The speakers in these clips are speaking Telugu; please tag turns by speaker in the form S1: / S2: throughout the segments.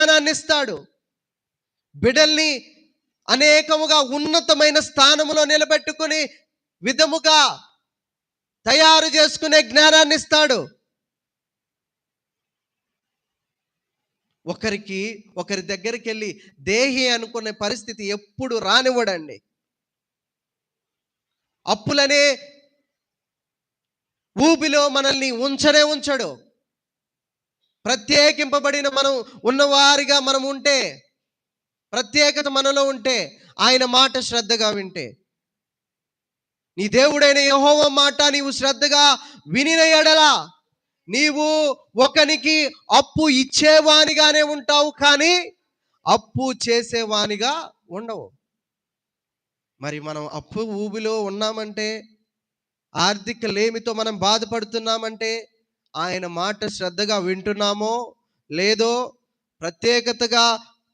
S1: జ్ఞానాన్ని ఇస్తాడు. బిడ్డల్ని అనేకముగా ఉన్నతమైన స్థానములో నిలబెట్టుకుని విధముగా తయారు చేసుకునే జ్ఞానాన్ని ఇస్తాడు. ఒకరి దగ్గరికి వెళ్ళి దేహి అనుకునే పరిస్థితి ఎప్పుడు రానివ్వడండి. అప్పులనే ఊబిలో మనల్ని ఉంచడు. ప్రత్యేకింపబడిన మనం ఉన్నవారిగా మనం ఉంటే, ప్రత్యేకత మనలో ఉంటే, ఆయన మాట శ్రద్ధగా వింటే, నీ దేవుడైన యెహోవా మాట నీవు శ్రద్ధగా వినిన ఎడల నీవు ఒకనికి అప్పు ఇచ్చేవానిగానే ఉంటావు, కానీ అప్పు చేసేవానిగా ఉండవు. మరి మనం అప్పు ఊబిలో ఉన్నామంటే, ఆర్థిక లేమితో మనం బాధపడుతున్నామంటే, ఆయన మాట శ్రద్ధగా వింటున్నామో లేదో,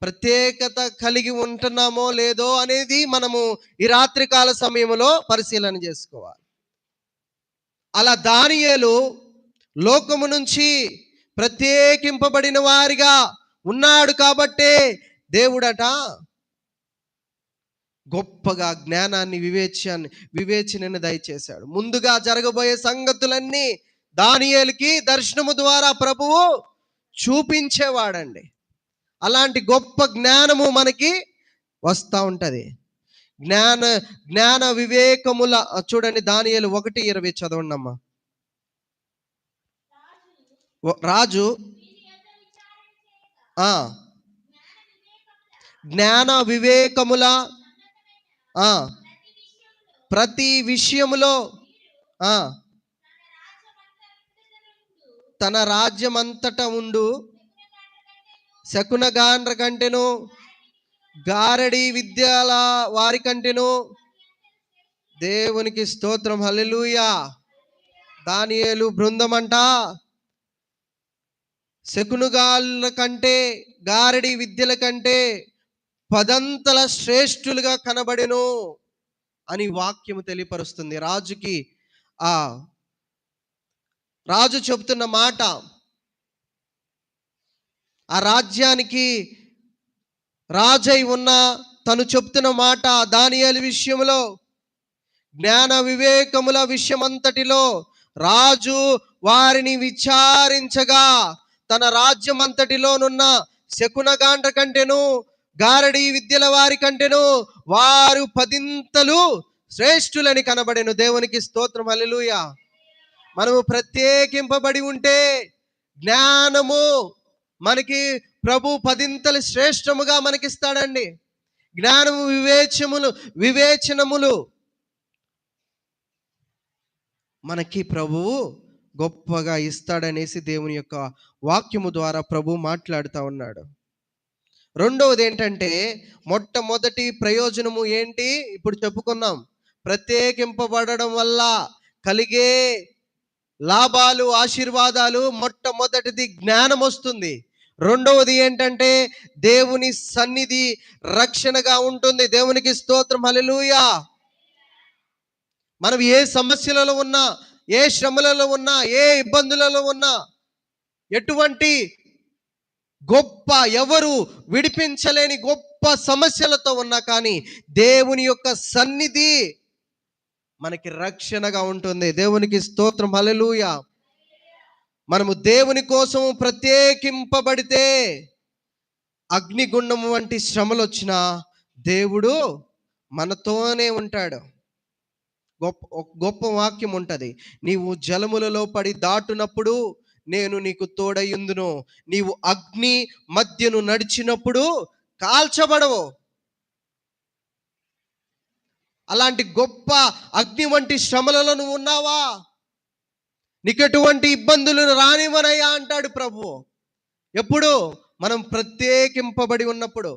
S1: ప్రత్యేకత కలిగి ఉంటున్నామో లేదో అనేది మనము ఈ రాత్రికాల సమయంలో పరిశీలన చేసుకోవాలి. అలా దానియేలు లోకము నుంచి ప్రత్యేకింపబడిన వారిగా ఉన్నాడు కాబట్టే దేవుడట గొప్పగా జ్ఞానాన్ని వివేచనని దయచేశాడు. ముందుగా జరగబోయే సంగతులన్నీ దానియేలుకి దర్శనము ద్వారా ప్రభువు చూపించేవాడండి. అలాంటి గొప్ప జ్ఞానము మనకి వస్తూ ఉంటుంది. జ్ఞాన వివేకముల చూడండి, దానియేలు 1:20 చదవండి అమ్మా. రాజు జ్ఞాన వివేకముల ప్రతి విషయములో తన రాజ్యమంతట ఉండు శకునగాండ్ర కంటెను గారడి విద్యల వారి కంటెను. దేవునికి స్తోత్రం, హల్లెలూయా. దానియేలు బృందమంట శకునుగాళ్ళ కంటే, గారడి విద్యల కంటే 10 శ్రేష్ఠులుగా కనబడెను అని వాక్యము తెలియపరుస్తుంది. రాజు చెబుతున్న మాట, ఆ రాజ్యానికి రాజై ఉన్న తను చెప్తున్న మాట, దానియేలు విషయంలో జ్ఞాన వివేకముల విషయమంతటిలో రాజు వారిని విచారించగా తన రాజ్యమంతటిలోనున్న శకునగాండ్ర కంటెను గారడి విద్యల వారి కంటెను వారు 10 శ్రేష్ఠులని కనబడెను. దేవునికి స్తోత్రం, హల్లెలూయా. మనము ప్రత్యేకింపబడి ఉంటే జ్ఞానము మనకి ప్రభు 10 శ్రేష్టముగా మనకిస్తాడండి. జ్ఞానము వివేచనములు మనకి ప్రభువు గొప్పగా ఇస్తాడనేసి దేవుని యొక్క వాక్యము ద్వారా ప్రభు మాట్లాడుతూ ఉన్నాడు. రెండవది ఏంటంటే, మొట్టమొదటి ప్రయోజనము ఏంటి? ఇప్పుడు చెప్పుకున్నాం. ప్రత్యేకింపబడడం వల్ల కలిగే లాభాలు, ఆశీర్వాదాలు. మొట్టమొదటిది జ్ఞానం వస్తుంది. రెండవది ఏంటంటే, దేవుని సన్నిధి రక్షణగా ఉంటుంది. దేవునికి స్తోత్రం, హల్లెలూయా. మనం ఏ సమస్యలలో ఉన్నా, ఏ శ్రమలలో ఉన్నా, ఏ ఇబ్బందులలో ఉన్నా, ఎటువంటి ఎవరు విడిపించలేని గొప్ప సమస్యలతో ఉన్నా కానీ దేవుని యొక్క సన్నిధి మనకి రక్షణగా ఉంటుంది. దేవునికి స్తోత్రం, హల్లెలూయా. మనము దేవుని కోసం ప్రత్యేకింపబడితే అగ్నిగుండం వంటి శ్రమలు వచ్చినా దేవుడు మనతోనే ఉంటాడు. గొప్ప వాక్యం ఉంటుంది, నీవు జలములలో పడి దాటునప్పుడు నేను నీకు తోడయుందును, నీవు అగ్ని మధ్యను నడిచినప్పుడు కాల్చబడవు. అలాంటి గొప్ప అగ్ని వంటి శ్రమలలో నువ్వు ఉన్నావా? నీకెటువంటి ఇబ్బందులు రానివ్వనయ్యా అంటాడు ప్రభువు. ఎప్పుడు? మనం ప్రత్యేకింపబడి ఉన్నప్పుడు,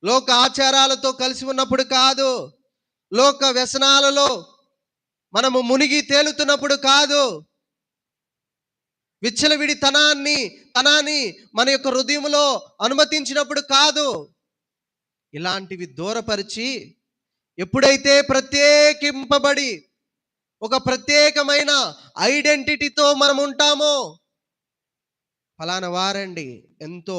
S1: లోక ఆచారాలతో కలిసి ఉన్నప్పుడు కాదు, లోక వ్యసనాలలో మనము మునిగి తేలుతున్నప్పుడు కాదు, విచ్చలవిడి తనాన్ని మన యొక్క హృదయంలో అనుమతించినప్పుడు కాదు. ఇలాంటివి దూరపరిచి ఎప్పుడైతే ప్రత్యేకింపబడి ఒక ప్రత్యేకమైన ఐడెంటిటీతో మనం ఉంటామో, ఫలానా వారండి ఎంతో